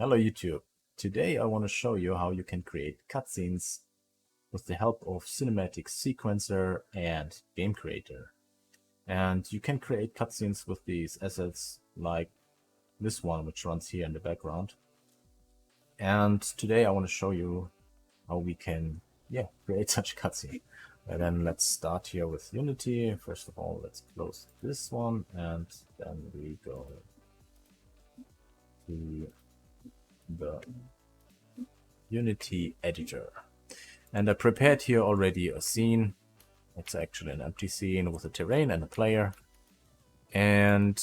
Hello YouTube. Today I want to show you how you can create cutscenes with the help of Cinematic Sequencer and GameCreator. And you can create cutscenes with these assets like this one, which runs here in the background. And today I want to show you how we can create such a cutscene. And then let's start here with Unity. First of all, let's close this one, and then we go to the Unity editor. And I prepared here already a scene. It's actually an empty scene with a terrain and a player. And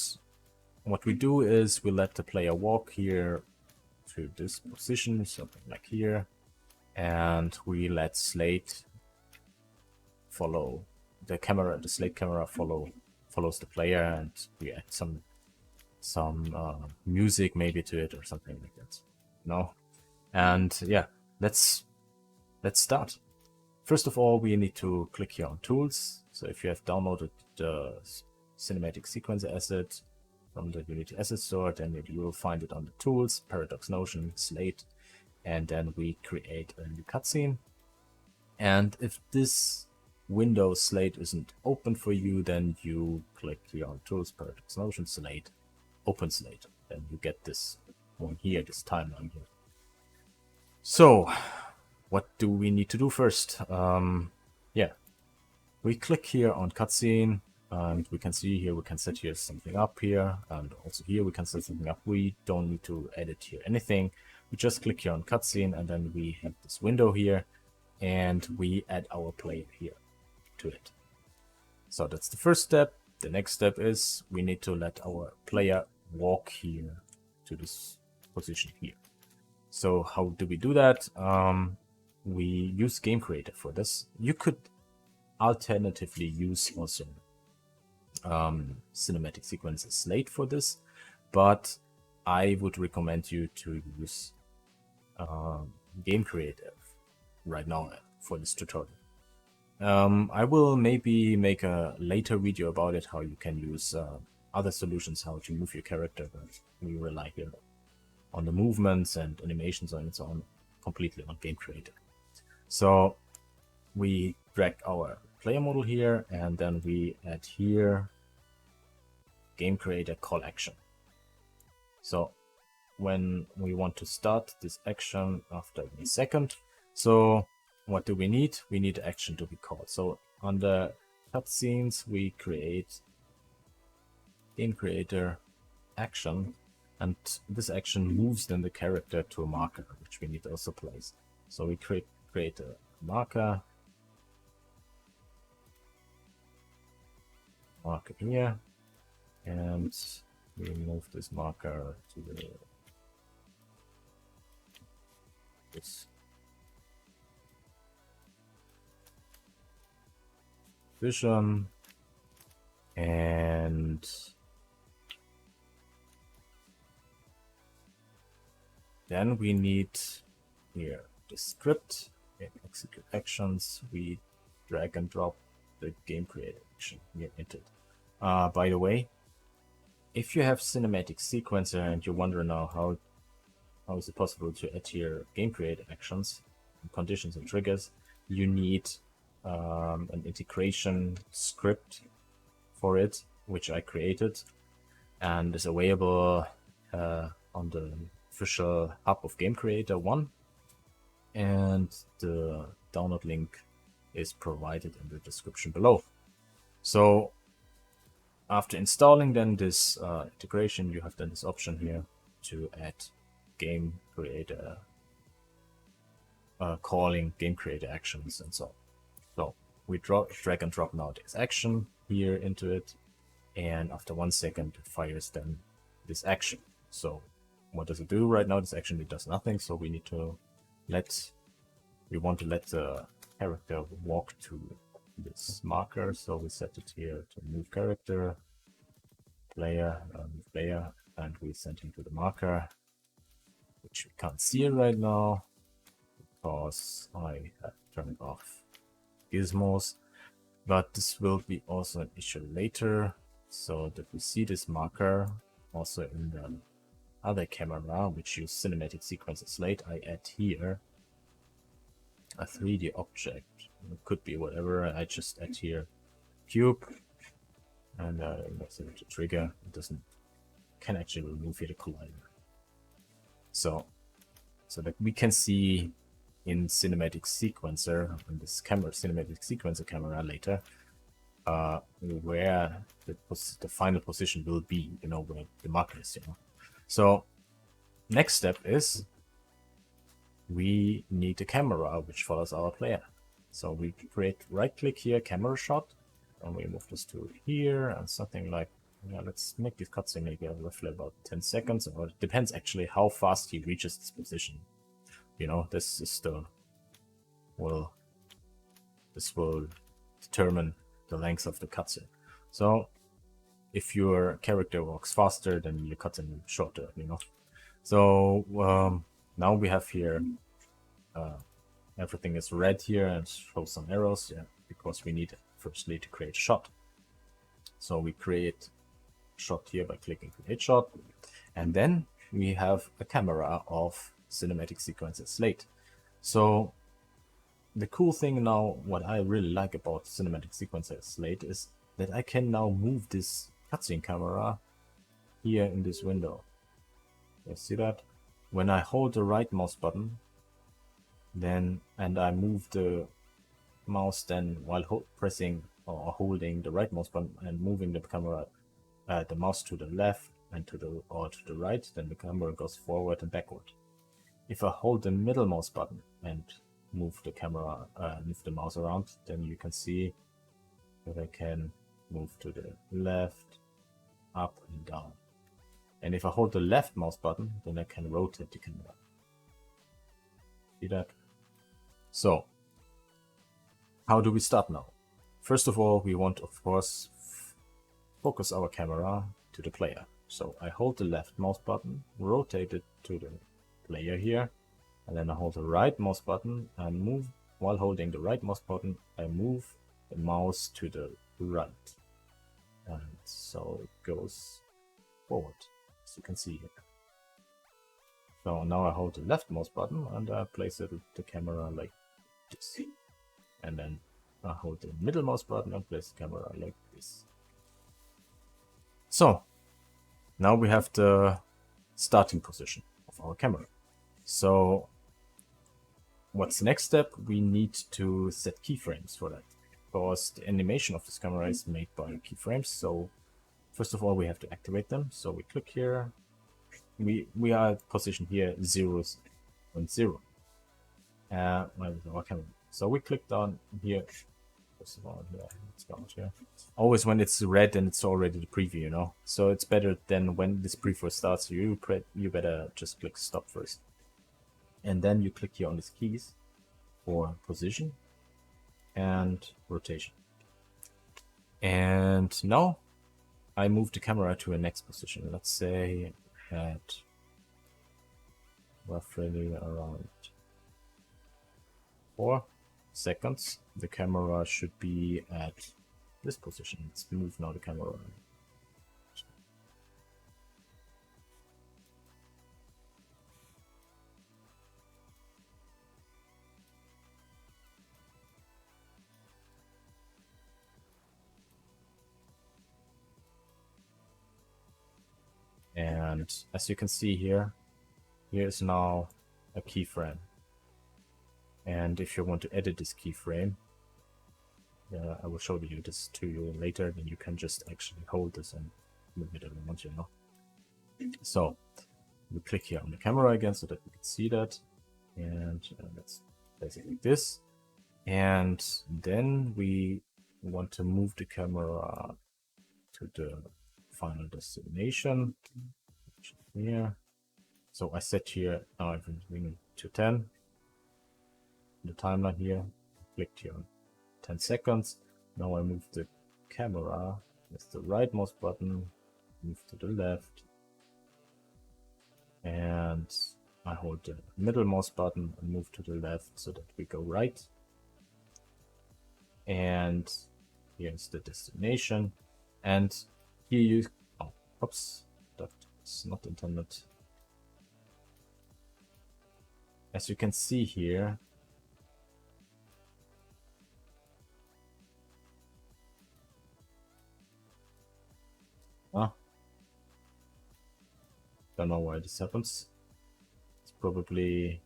what we do is we let the player walk here to this position, something like here. And we let SLATE follow the camera. The SLATE camera follows the player, and we add some music maybe to it or something like that. No, and yeah, let's start. First of all, we need to click here on Tools. So if you have downloaded the Cinematic Sequencer asset from the Unity Asset Store, then you will find it on the Tools, Paradox Notion, SLATE, and then we create a new cutscene. And if this window SLATE isn't open for you, then you click here on Tools, Paradox Notion, SLATE, Open SLATE. Then you get this one here, this timeline here. So what do we need to do first? We click here on cutscene, and we can see here we can set here something up here, and also here we can set something up. We don't need to edit here anything. We just click here on cutscene, and then we have this window here, and we add our player here to it. So that's the first step. The next step is we need to let our player walk here to this position here. So how do we do that? We use GameCreator for this. You could alternatively use also Cinematic Sequencer SLATE for this, but I would recommend you to use GameCreator right now for this tutorial. I will maybe make a later video about it, how you can use other solutions, how to move your character, but we rely here on the movements and animations and so on, completely on GameCreator. So we drag our player model here, and then we add here GameCreator call action. So when we want to start this action after a second, so what do we need? We need action to be called. So on the cutscenes, we create GameCreator action, and this action moves then the character to a marker, which we need to also place. So we create a marker here, and we move this marker to this vision, and then we need here the script. In execute actions, we drag and drop the GameCreator action here into it. By the way, if you have Cinematic Sequencer and you wonder now how is it possible to add here GameCreator actions, conditions and triggers, you need an integration script for it, which I created and is available on the official hub of GameCreator 1, and the download link is provided in the description below. So after installing then this integration, you have then this option here to add GameCreator, calling GameCreator actions and so on. So we drag and drop now this action here into it, and after 1 second it fires then this action. So what does it do right now? This action, it does nothing, so we want to let the character walk to this marker. So we set it here to move character, player, and we send him to the marker, which we can't see right now because I have turned off gizmos, but this will be also an issue later, so that we see this marker also in the other camera, which use cinematic sequencer SLATE, I add here a 3D object. It could be whatever. I just add here cube, and that's the trigger. It doesn't can actually remove here the collider. So that we can see in cinematic sequencer, in this camera, cinematic sequencer camera later, where the final position will be, you know, where the marker is, you know. So next step is we need a camera which follows our player. So we create right-click here, camera shot, and we move this to here, and something like, yeah, let's make this cutscene maybe roughly about 10 seconds, or it depends actually how fast he reaches this position. You know, this is this will determine the length of the cutscene. So if your character walks faster, then your cutscene shorter, you know. So now we have here everything is red here and shows some arrows, yeah, because we need firstly to create a shot. So we create a shot here by clicking create shot, and then we have a camera of cinematic sequencer SLATE. So the cool thing now, what I really like about cinematic sequencer SLATE is that I can now move this cutscene camera here in this window. You see that? When I hold the right mouse button, then and I move the mouse then while pressing or holding the right mouse button and moving the camera, the mouse to the left and to the right, then the camera goes forward and backward. If I hold the middle mouse button and move the camera, move the mouse around, then you can see that I can move to the left, up and down. And if I hold the left mouse button, then I can rotate the camera. See that? So, how do we start now? First of all, we want, of course, focus our camera to the player. So I hold the left mouse button, rotate it to the player here, and then I hold the right mouse button and move. While holding the right mouse button, I move the mouse to the right. And so it goes forward, as you can see here. So now I hold the left mouse button and I place the camera like this. And then I hold the middle mouse button and place the camera like this. So now we have the starting position of our camera. So what's the next step? We need to set keyframes for that, because the animation of this camera is made by keyframes. So first of all, we have to activate them. So we click here. We are positioned here 0.0 with our camera. So we click down here. First of all, yeah, let's go out here. Always when it's red and it's already the preview, you know. So it's better than when this preview starts. You better just click stop first, and then you click here on these keys for position and rotation. And now I move the camera to a next position. Let's say at roughly around 4 seconds, the camera should be at this position. Let's move now the camera. And as you can see here, here is now a keyframe. And if you want to edit this keyframe, I will show this to you later, then you can just actually hold this and move it around, you know. So we click here on the camera again so that we can see that. And let's place it like this. And then we want to move the camera to the final destination, which is here. So I set here now everything to 10. The timeline here, clicked here on 10 seconds. Now I move the camera with the right mouse button, move to the left, and I hold the middle mouse button and move to the left so that we go right. And here's the destination. And here you, oops, that's not intended. as you can see here, don't know why this happens. It's probably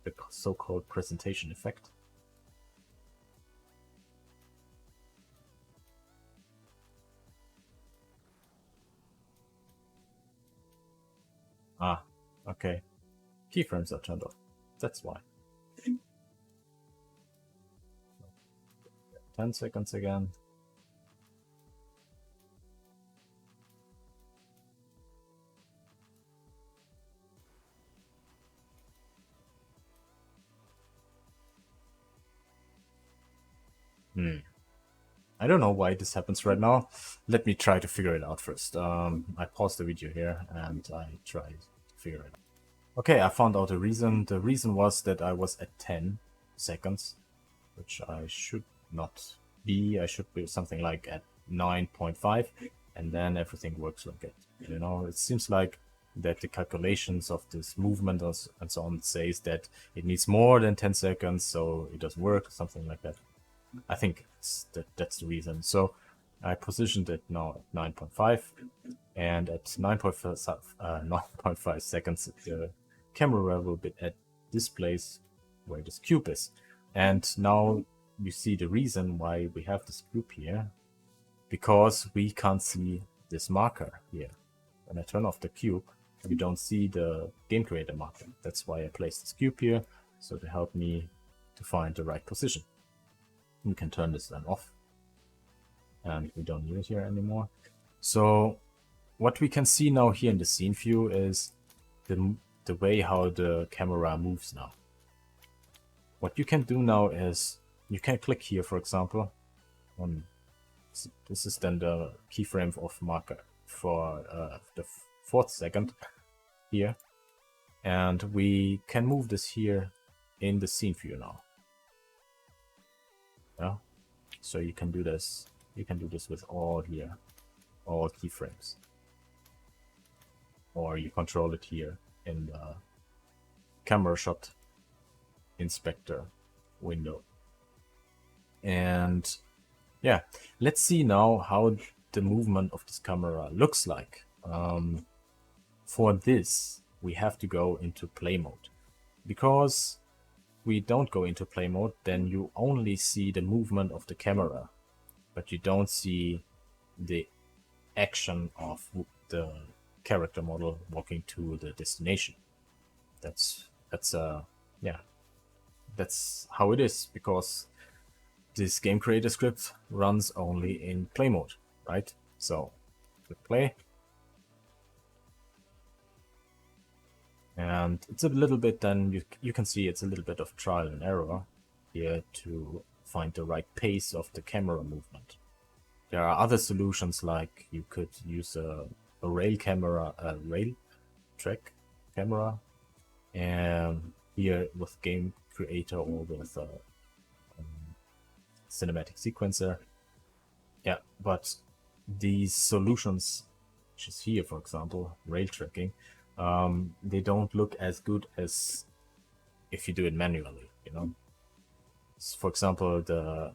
the so-called presentation effect. Ah, okay. Keyframes are turned off. That's why. 10 seconds again. I don't know why this happens right now. Let me try to figure it out first. I paused the video here and I tried to figure it out. Okay, I found out the reason. The reason was that I was at 10 seconds, which I should not be. I should be something like at 9.5, and then everything works like it. You know, it seems like that the calculations of this movement and so on says that it needs more than 10 seconds, so it doesn't work, something like that. I think that's the reason. So I positioned it now at 9.5, and at 9.5 seconds, the camera will be at this place where this cube is. And now you see the reason why we have this cube here, because we can't see this marker here. When I turn off the cube, you don't see the GameCreator marker. That's why I placed this cube here, so to help me to find the right position. We can turn this then off, and we don't need it here anymore. So what we can see now here in the scene view is the way how the camera moves now. What you can do now is you can click here, for example, on this is then the keyframe of marker for the 4th second here, and we can move this here in the scene view now. Yeah, so you can do this. You can do this with all here, all keyframes, or you control it here in the camera shot inspector window. And yeah, let's see now how the movement of this camera looks like. For this, we have to go into play mode, because we don't go into play mode, then you only see the movement of the camera, but you don't see the action of the character model walking to the destination. That's yeah, that's how it is, because this GameCreator script runs only in play mode, right? So click play. And it's a little bit, then you can see it's a little bit of trial and error here to find the right pace of the camera movement. There are other solutions, like you could use a rail camera, a rail track camera, and here with GameCreator or with a cinematic sequencer. Yeah, but these solutions, which is here, for example, rail tracking, they don't look as good as if you do it manually, you know. So for example, the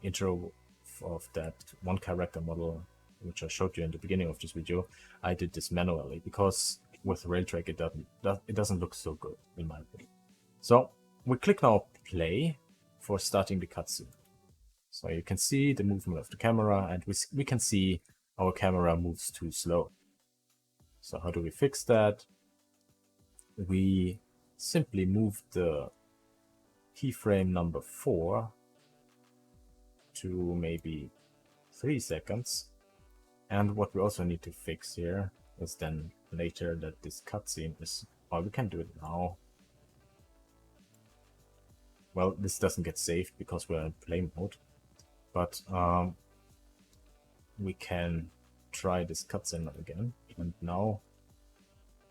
intro of that one character model, which I showed you in the beginning of this video, I did this manually, because with rail track it doesn't look so good, in my opinion. So we click now play for starting the cutscene. So you can see the movement of the camera, and we can see our camera moves too slow. So how do we fix that? We simply move the keyframe number 4 to maybe 3 seconds. And what we also need to fix here is then later that this cutscene is, well, we can do it now. Well, this doesn't get saved because we're in play mode, but we can try this cutscene again. And now,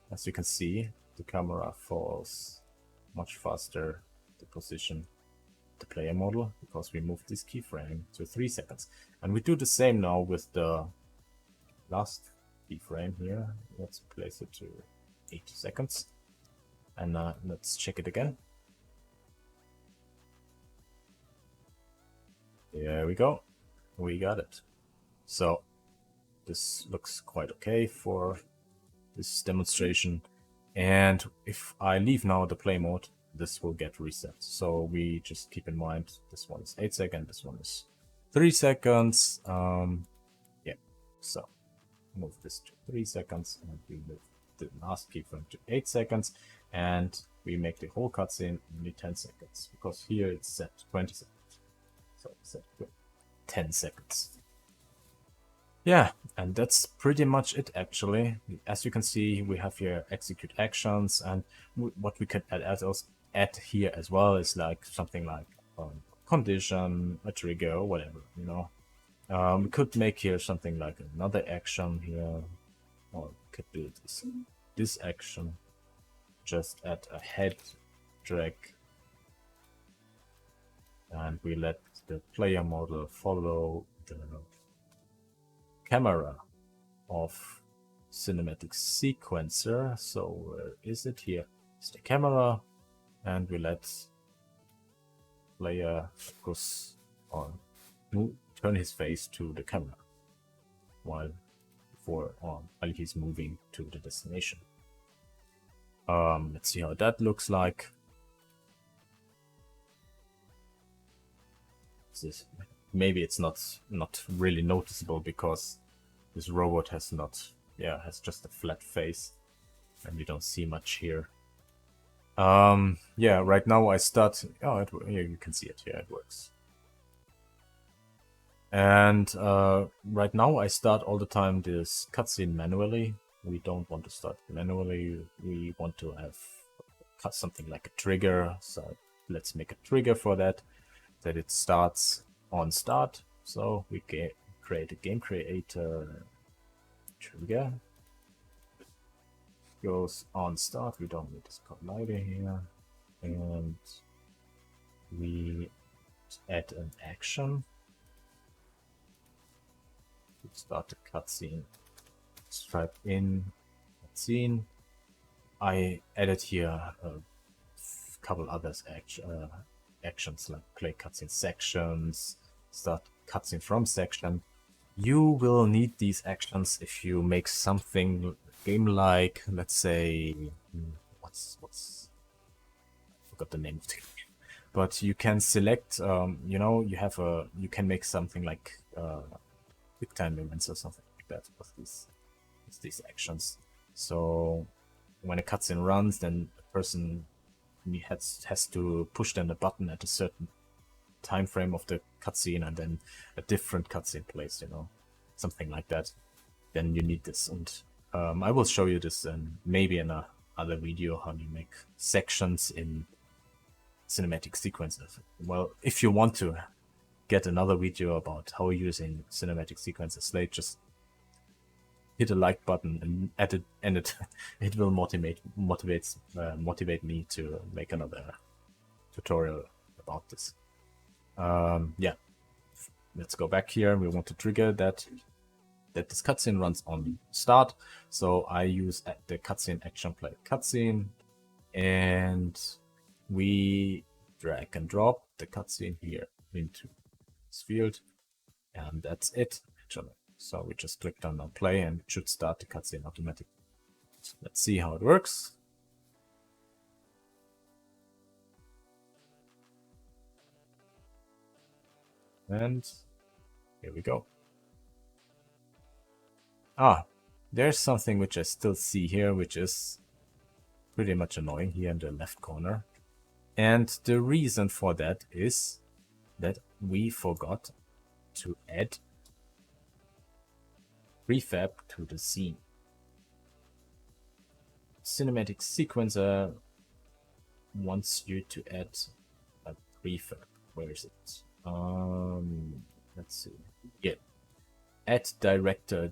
as you can see, the camera falls much faster to position the player model, because we moved this keyframe to 3 seconds. And we do the same now with the last keyframe here. Let's place it to 8 seconds. And let's check it again. There we go. We got it. So this looks quite okay for this demonstration. And if I leave now the play mode, this will get reset. So we just keep in mind this one is 8 seconds, this one is 3 seconds. Yeah, so move this to 3 seconds and we move the last keyframe to 8 seconds, and we make the whole cutscene only 10 seconds because here it's set 20 seconds. So set 10 seconds. Yeah, and that's pretty much it actually. As you can see, we have here execute actions, and what we can add here as well is like something like condition, a trigger, or whatever, you know. We could make here something like another action here, or we could do this action. Just add a head drag, and we let the player model follow the camera of cinematic sequencer. So where is it? Here is the camera, and we let player focus on turn his face to the camera while he's moving to the destination. Let's see how that looks like. Maybe it's not really noticeable because this robot has just a flat face and we don't see much here. Yeah, right now I start. Oh, here you can see it. Yeah, it works. And right now I start all the time this cutscene manually. We don't want to start manually. We want to have something like a trigger. So let's make a trigger for that it starts on start. So we create a GameCreator trigger. Goes on start. We don't need this collider here, and we add an action to start the cutscene. Stripe in cutscene. I added here a couple others actions like play cutscene sections, start cutscene from section. You will need these actions if you make something game-like. Let's say what's I forgot the name of the game, but you can select. You know, you can make something like quick time events or something like that with these actions. So when a cutscene runs, then the person has to push then the button at a certain time frame of the cutscene, and then a different cutscene plays, you know, something like that. Then you need this, and I will show you this maybe in another video how you make sections in cinematic sequences. Well, if you want to get another video about how using cinematic sequences, SLATE, just hit a like button and it will motivate me to make another tutorial about this. Yeah, let's go back here. We want to trigger that this cutscene runs on start. So I use the cutscene action play cutscene, and we drag and drop the cutscene here into this field, and that's it actually. So we just clicked on play and it should start the cutscene automatically. So let's see how it works. And here we go. There's something which I still see here, which is pretty much annoying here in the left corner. And the reason for that is that we forgot to add prefab to the scene. Cinematic sequencer wants you to add a prefab. Where is it? Let's see. Yeah. Add director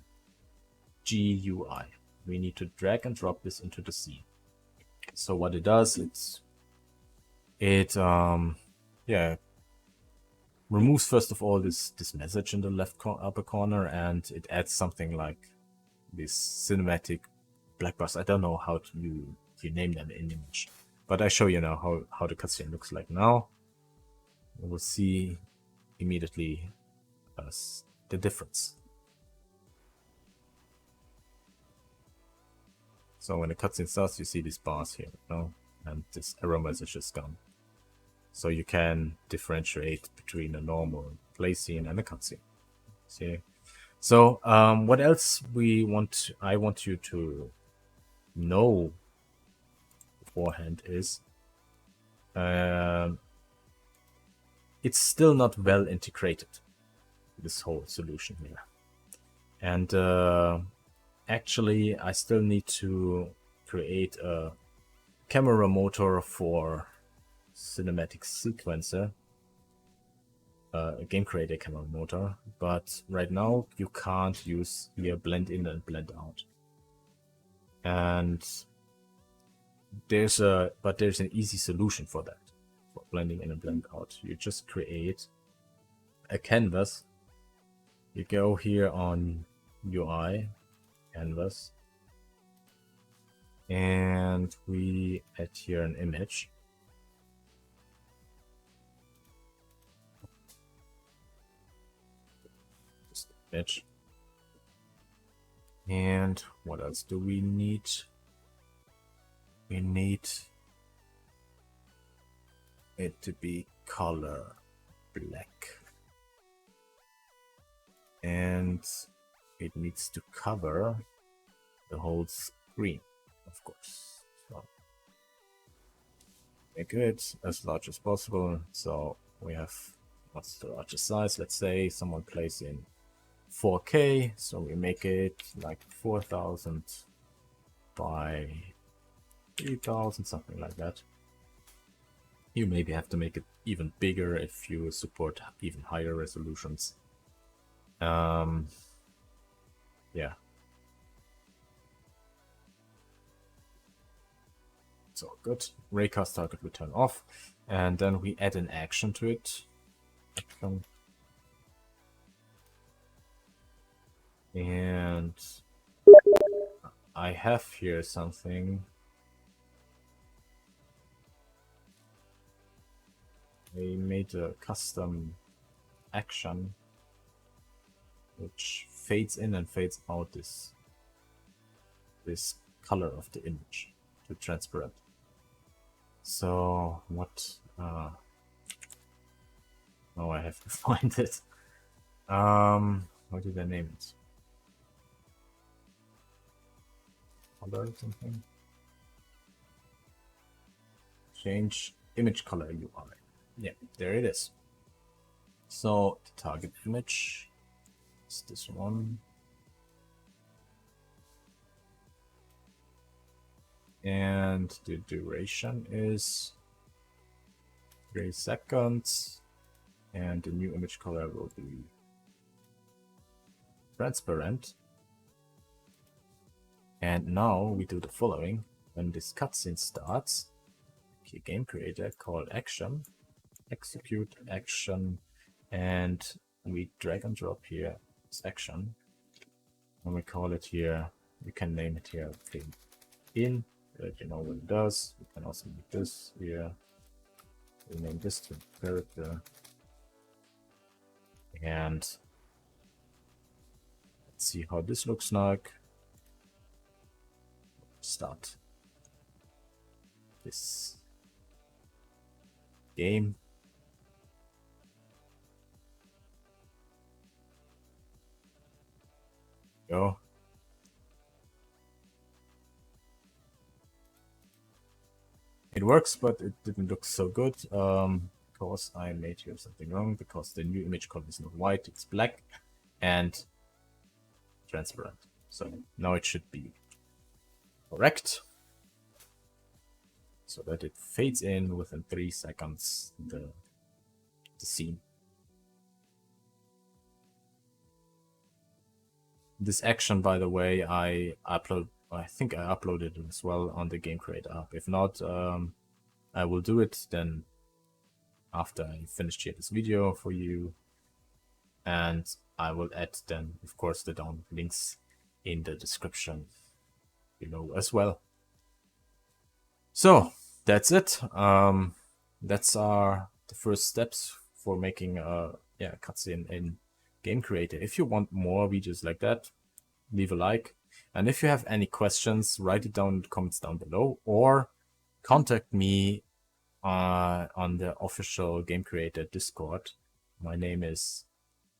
GUI. We need to drag and drop this into the scene. So what it does, it removes first of all this message in the left upper corner, and it adds something like this cinematic black box. I don't know how you name them in image. But I show you now how the cutscene looks like now. We will see immediately the difference. So when the cutscene starts, you see these bars here, and this error message is gone. So you can differentiate between a normal play scene and a cutscene. See? So what else I want you to know beforehand is it's still not well integrated, this whole solution here. And actually, I still need to create a camera motor for cinematic sequencer, a GameCreator camera motor, but right now you can't use here blend in and blend out. And there's an easy solution for that, for blending in and blend out. You just create a canvas. You go here on UI, canvas, and we add here an image. Just image. And what else do we need? We need it to be color black. And it needs to cover the whole screen, of course. So make it as large as possible. So we have, what's the largest size? Let's say someone plays in 4K, so we make it like 4000 by 3000, something like that. You maybe have to make it even bigger if you support even higher resolutions. Yeah. So good. Raycast target will turn off, and then we add an action to it. Action. And I have here something. I made a custom action which fades in and fades out this color of the image to transparent. So what? Oh, I have to find it. What did I name it? Color something. Change image color UI. Yeah, there it is. So the target image is this one. And the duration is 3 seconds. And the new image color will be transparent. And now we do the following. When this cutscene starts, GameCreator, call action, execute action, and we drag and drop here this action. And we call it here, we can name it here in, that you know what it does. We can also make this here. We name this to character. And let's see how this looks like. Start this game. Go. It works, but it didn't look so good because I made here something wrong, because the new image color is not white, it's black and transparent. So now it should be correct, so that it fades in within 3 seconds the scene. This action, by the way, I think I uploaded it as well on the GameCreator app. If not, I will do it then after I finished here this video for you, and I will add then, of course, the down links in the description below as well. So that's it. That's the first steps for making a cutscene in GameCreator. If you want more videos like that, leave a like. And if you have any questions, write it down in the comments down below, or contact me on the official GameCreator Discord. My name is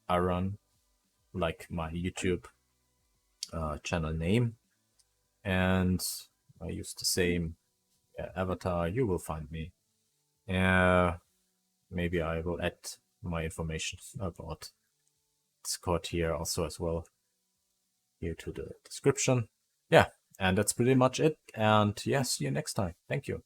Aaron, like my YouTube channel name, and I use the same avatar. You will find me. Maybe I will add my information about Discord here also as well here to the description. Yeah, and that's pretty much it. And yeah, see you next time. Thank you.